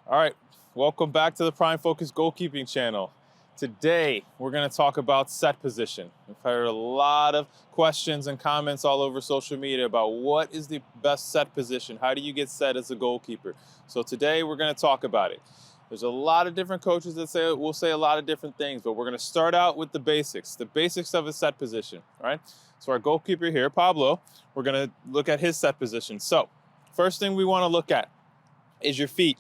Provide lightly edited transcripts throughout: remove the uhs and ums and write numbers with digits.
All right, welcome back to the Prime Focus Goalkeeping channel. Today, we're gonna talk about set position. We've heard a lot of questions and comments all over social media about what is the best set position? How do you get set as a goalkeeper? So today, we're gonna talk about it. There's a lot of different coaches that will say a lot of different things, but we're gonna start out with the basics of a set position, all right? So our goalkeeper here, Pablo, we're gonna look at his set position. So, first thing we wanna look at is your feet.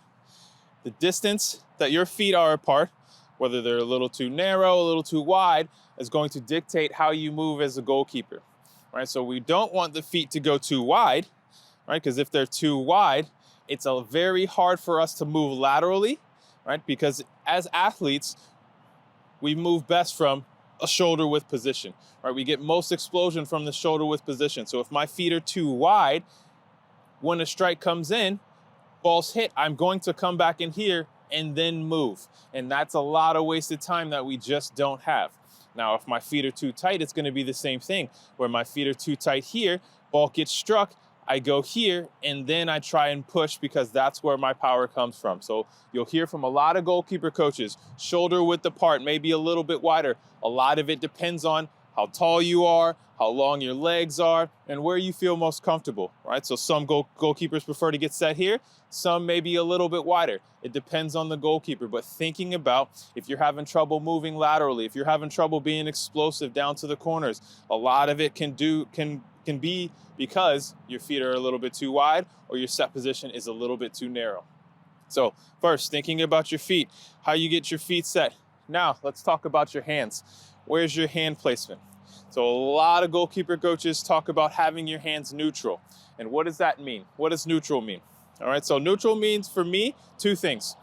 The distance that your feet are apart, whether they're a little too narrow, a little too wide, is going to dictate how you move as a goalkeeper, right? So we don't want the feet to go too wide, right? Because if they're too wide, it's very hard for us to move laterally, right? Because as athletes, we move best from a shoulder width position, right? We get most explosion from the shoulder width position. So if my feet are too wide, when a strike comes in, ball's hit, I'm going to come back in here and then move. And that's a lot of wasted time that we just don't have. Now, if my feet are too tight, it's gonna be the same thing. Where my feet are too tight here, ball gets struck, I go here, and then I try and push because that's where my power comes from. So you'll hear from a lot of goalkeeper coaches, shoulder width apart, maybe a little bit wider. A lot of it depends on how tall you are, how long your legs are, and where you feel most comfortable, right? So some goalkeepers prefer to get set here, some may be a little bit wider. It depends on the goalkeeper, but thinking about if you're having trouble moving laterally, if you're having trouble being explosive down to the corners, a lot of it can be because your feet are a little bit too wide or your set position is a little bit too narrow. So first, thinking about your feet, how you get your feet set. Now, let's talk about your hands. Where's your hand placement? So a lot of goalkeeper coaches talk about having your hands neutral. And what does that mean? What does neutral mean? All right, so neutral means for me, two things.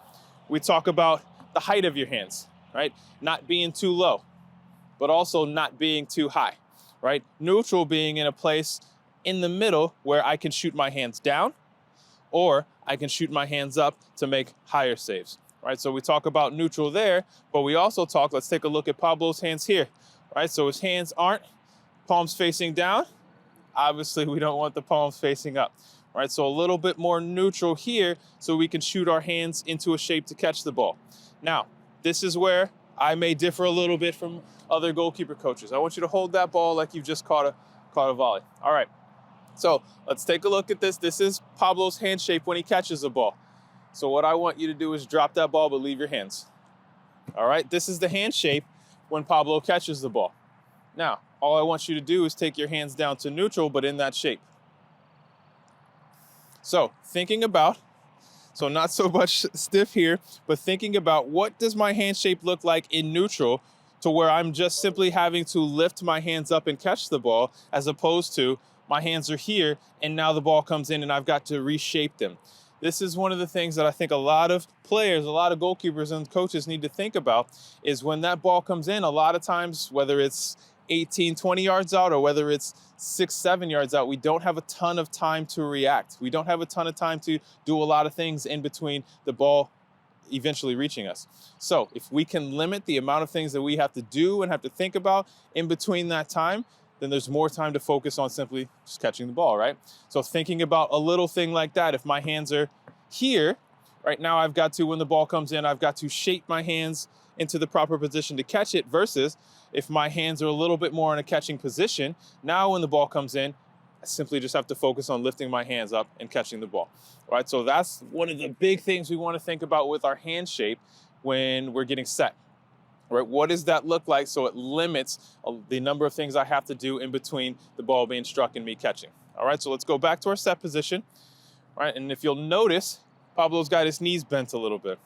We talk about the height of your hands, right? Not being too low, but also not being too high, right? Neutral being in a place in the middle where I can shoot my hands down or I can shoot my hands up to make higher saves, right? So we talk about neutral there, but we also talk, let's take a look at Pablo's hands here, right? So his hands aren't palms facing down. Obviously, we don't want the palms facing up, right? So a little bit more neutral here so we can shoot our hands into a shape to catch the ball. Now, this is where I may differ a little bit from other goalkeeper coaches. I want you to hold that ball like you've just caught a volley. All right, so let's take a look at this. This is Pablo's hand shape when he catches the ball. So what I want you to do is drop that ball, but leave your hands. All right, this is the hand shape when Pablo catches the ball. Now, all I want you to do is take your hands down to neutral, but in that shape. So thinking about, so not so much stiff here, but thinking about what does my hand shape look like in neutral to where I'm just simply having to lift my hands up and catch the ball as opposed to my hands are here and now the ball comes in and I've got to reshape them. This is one of the things that I think a lot of players, a lot of goalkeepers and coaches need to think about is when that ball comes in, a lot of times, whether it's 18, 20 yards out or whether it's 6, 7 yards out, we don't have a ton of time to react. We don't have a ton of time to do a lot of things in between the ball eventually reaching us. So if we can limit the amount of things that we have to do and have to think about in between that time, then there's more time to focus on simply just catching the ball, right? So thinking about a little thing like that, if my hands are here, right now I've got to, when the ball comes in, I've got to shape my hands into the proper position to catch it versus if my hands are a little bit more in a catching position, now when the ball comes in, I simply just have to focus on lifting my hands up and catching the ball, right? So that's one of the big things we want to think about with our hand shape when we're getting set. Right, what does that look like so it limits the number of things I have to do in between the ball being struck and me catching? All right, so let's go back to our set position. Right, and if you'll notice, Pablo's got his knees bent a little bit.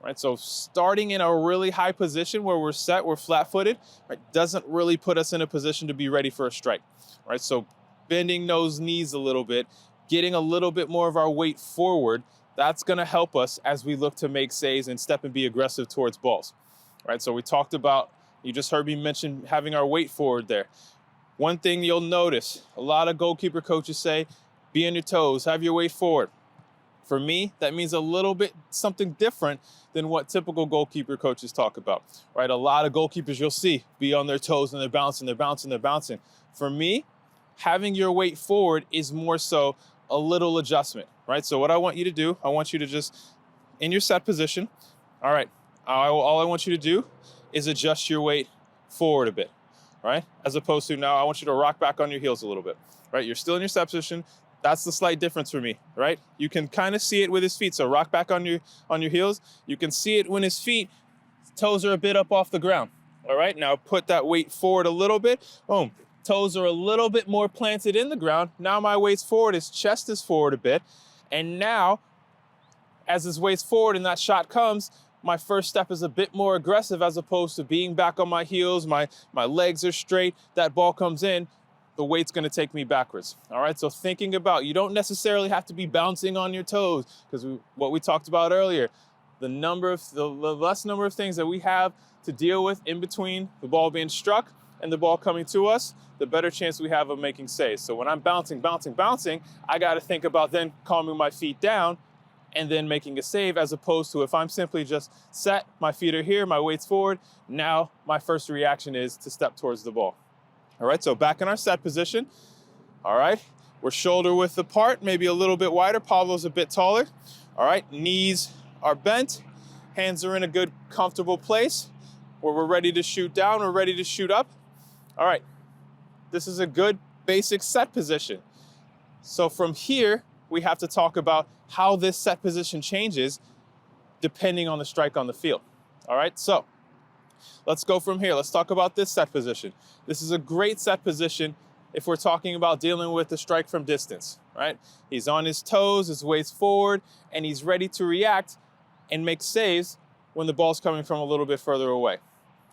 Right, so starting in a really high position where we're set, we're flat-footed, right, doesn't really put us in a position to be ready for a strike. Right, so bending those knees a little bit, getting a little bit more of our weight forward, that's gonna help us as we look to make saves and step and be aggressive towards balls. Right, so we talked about, you just heard me mention having our weight forward there. One thing you'll notice, a lot of goalkeeper coaches say, be on your toes, have your weight forward. For me, that means a little bit something different than what typical goalkeeper coaches talk about, right? A lot of goalkeepers you'll see be on their toes and they're bouncing, they're bouncing, they're bouncing. For me, having your weight forward is more so a little adjustment, right? So what I want you to do, I want you to just in your set position. All right, all I want you to do is adjust your weight forward a bit, right? As opposed to now, I want you to rock back on your heels a little bit, right? You're still in your set position. That's the slight difference for me, right? You can kind of see it with his feet. So rock back on your heels. You can see it when his toes are a bit up off the ground. All right, now put that weight forward a little bit. Boom, toes are a little bit more planted in the ground. Now my weight's forward, his chest is forward a bit. And now, as his weight's forward and that shot comes, my first step is a bit more aggressive as opposed to being back on my heels. My legs are straight, that ball comes in, the weight's gonna take me backwards. All right, so thinking about, you don't necessarily have to be bouncing on your toes, because what we talked about earlier, the less number of things that we have to deal with in between the ball being struck and the ball coming to us, the better chance we have of making saves. So when I'm bouncing, I gotta think about then calming my feet down and then making a save, as opposed to if I'm simply just set, my feet are here, my weight's forward, now my first reaction is to step towards the ball. All right, so back in our set position. All right, we're shoulder width apart, maybe a little bit wider. Pablo's a bit taller. All right, knees are bent, hands are in a good, comfortable place where we're ready to shoot down, we're ready to shoot up. All right, this is a good basic set position. So from here, we have to talk about how this set position changes depending on the strike on the field. All right, so let's go from here. Let's talk about this set position. This is a great set position if we're talking about dealing with the strike from distance, right? He's on his toes, his weight's forward, and he's ready to react and make saves when the ball's coming from a little bit further away.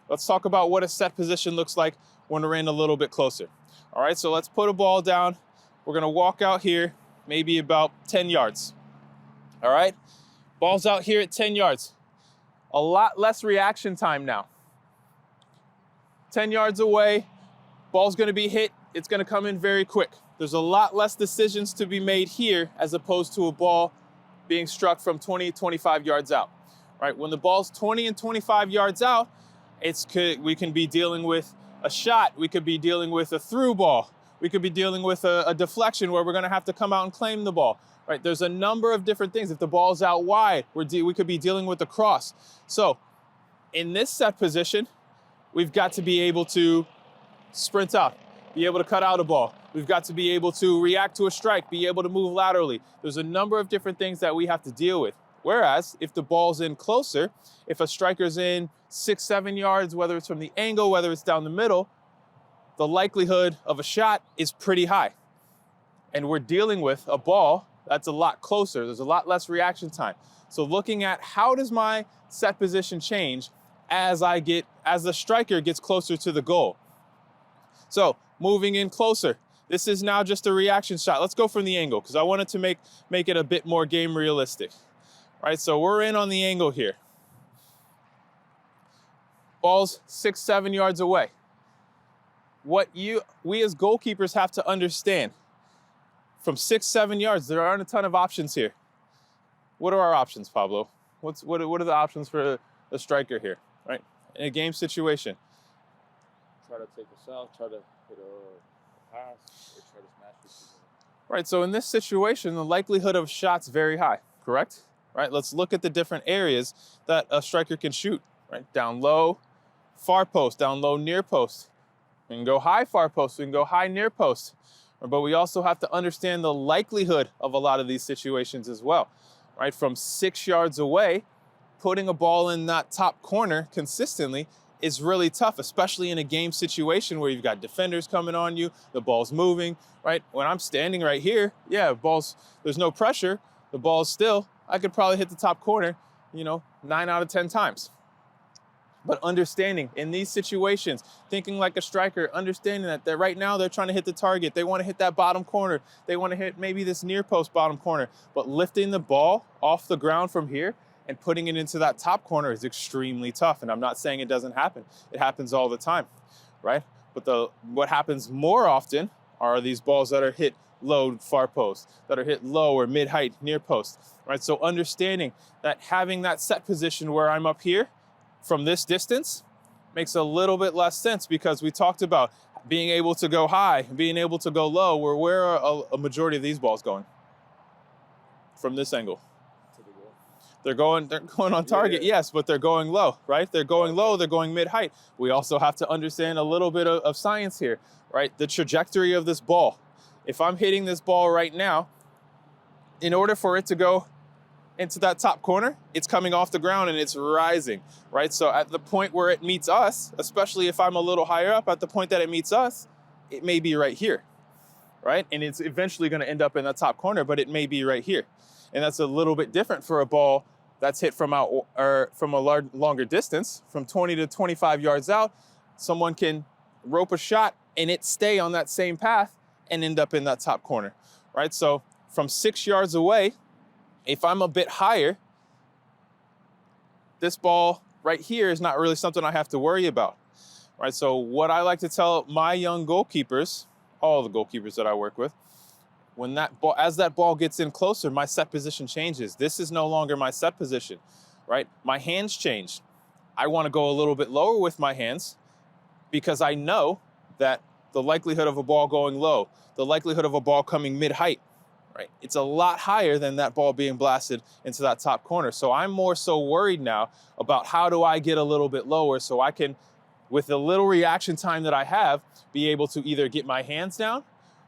Let's talk about what a set position looks like when we're in a little bit closer. All right, so let's put a ball down. We're gonna walk out here, maybe about 10 yards. All right, ball's out here at 10 yards. A lot less reaction time now. 10 yards away, ball's gonna be hit, it's gonna come in very quick. There's a lot less decisions to be made here as opposed to a ball being struck from 20, 25 yards out, right? When the ball's 20 and 25 yards out, we can be dealing with a shot, we could be dealing with a through ball, we could be dealing with a deflection where we're gonna have to come out and claim the ball, right? There's a number of different things. If the ball's out wide, we could be dealing with a cross. So in this set position, we've got to be able to sprint out, be able to cut out a ball. We've got to be able to react to a strike, be able to move laterally. There's a number of different things that we have to deal with. Whereas if the ball's in closer, if a striker's in 6, 7 yards, whether it's from the angle, whether it's down the middle, the likelihood of a shot is pretty high. And we're dealing with a ball that's a lot closer. There's a lot less reaction time. So looking at how does my set position change as the striker gets closer to the goal. So moving in closer, this is now just a reaction shot. Let's go from the angle because I wanted to make it a bit more game realistic. Right, so we're in on the angle here. Ball's 6, 7 yards away. What we as goalkeepers have to understand, from 6, 7 yards, there aren't a ton of options here. What are our options, Pablo? What are the options for the striker here, right? In a game situation. Try to take us out, try to hit a pass, or try to smash it. Right, so in this situation, the likelihood of shots very high, correct? Right, let's look at the different areas that a striker can shoot, right? Down low, far post, down low, near post. We can go high far post, we can go high near post. But we also have to understand the likelihood of a lot of these situations as well, right? From 6 yards away, putting a ball in that top corner consistently is really tough, especially in a game situation where you've got defenders coming on you, the ball's moving, right? When I'm standing right here, yeah, there's no pressure, the ball's still, I could probably hit the top corner, 9 out of 10 times. But understanding in these situations, thinking like a striker, understanding that right now they're trying to hit the target. They want to hit that bottom corner. They want to hit maybe this near post bottom corner. But lifting the ball off the ground from here and putting it into that top corner is extremely tough. And I'm not saying it doesn't happen. It happens all the time, right? But what happens more often are these balls that are hit low far post, that are hit low or mid-height near post, right? So understanding that having that set position where I'm up here from this distance makes a little bit less sense because we talked about being able to go high, being able to go low, where are a majority of these balls going? From this angle. To the goal. They're going on target, Yeah. yes, but they're going low, right? They're going low, they're going mid-height. We also have to understand a little bit of science here, right? The trajectory of this ball. If I'm hitting this ball right now, in order for it to go into that top corner, it's coming off the ground and it's rising, right? So at the point where it meets us, especially if I'm a little higher up, at the point that it meets us, it may be right here, right? And it's eventually gonna end up in the top corner, but it may be right here. And that's a little bit different for a ball that's hit from a longer distance, from 20 to 25 yards out. Someone can rope a shot and it stay on that same path and end up in that top corner, right? So from 6 yards away, if I'm a bit higher, this ball right here is not really something I have to worry about, right? So what I like to tell my young goalkeepers, all the goalkeepers that I work with, when that ball, as that ball gets in closer, my set position changes. This is no longer my set position, right? My hands change. I want to go a little bit lower with my hands because I know that the likelihood of a ball going low, the likelihood of a ball coming mid-height, right? It's a lot higher than that ball being blasted into that top corner. So I'm more so worried now about how do I get a little bit lower so I can, with the little reaction time that I have, be able to either get my hands down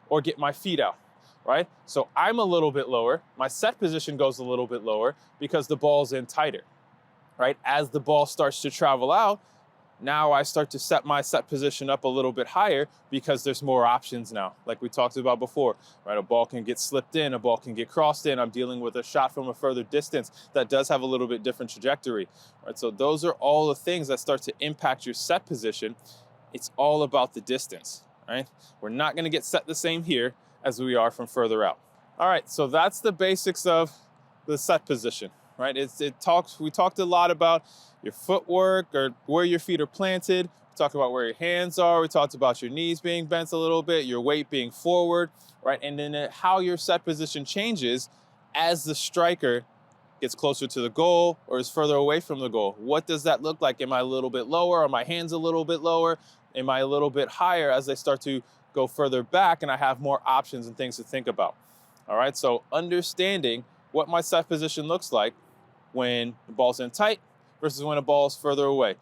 or get my feet out, right? So I'm a little bit lower. My set position goes a little bit lower because the ball's in tighter, right? As the ball starts to travel out, now I start to set my set position up a little bit higher because there's more options now, like we talked about before, right? A ball can get slipped in, a ball can get crossed in. I'm dealing with a shot from a further distance that does have a little bit different trajectory, right? So those are all the things that start to impact your set position. It's all about the distance, right? We're not gonna get set the same here as we are from further out. All right, so that's the basics of the set position, right? We talked a lot about your footwork or where your feet are planted. We talked about where your hands are. We talked about your knees being bent a little bit, your weight being forward, right? And then how your set position changes as the striker gets closer to the goal or is further away from the goal. What does that look like? Am I a little bit lower? Are my hands a little bit lower? Am I a little bit higher as they start to go further back and I have more options and things to think about? All right, so understanding what my set position looks like when the ball's in tight versus when a ball is further away.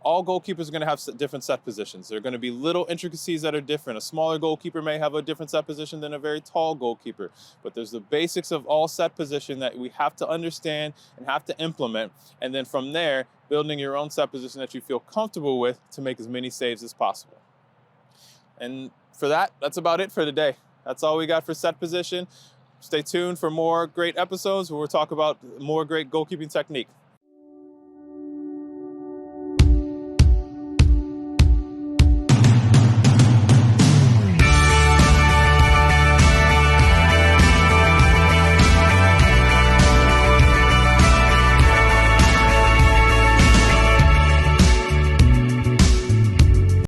All goalkeepers are going to have different set positions. There are going to be little intricacies that are different. A smaller goalkeeper may have a different set position than a very tall goalkeeper. But there's the basics of all set position that we have to understand and have to implement. And then from there, building your own set position that you feel comfortable with to make as many saves as possible. And for that, that's about it for today. That's all we got for set position. Stay tuned for more great episodes where we'll talk about more great goalkeeping technique.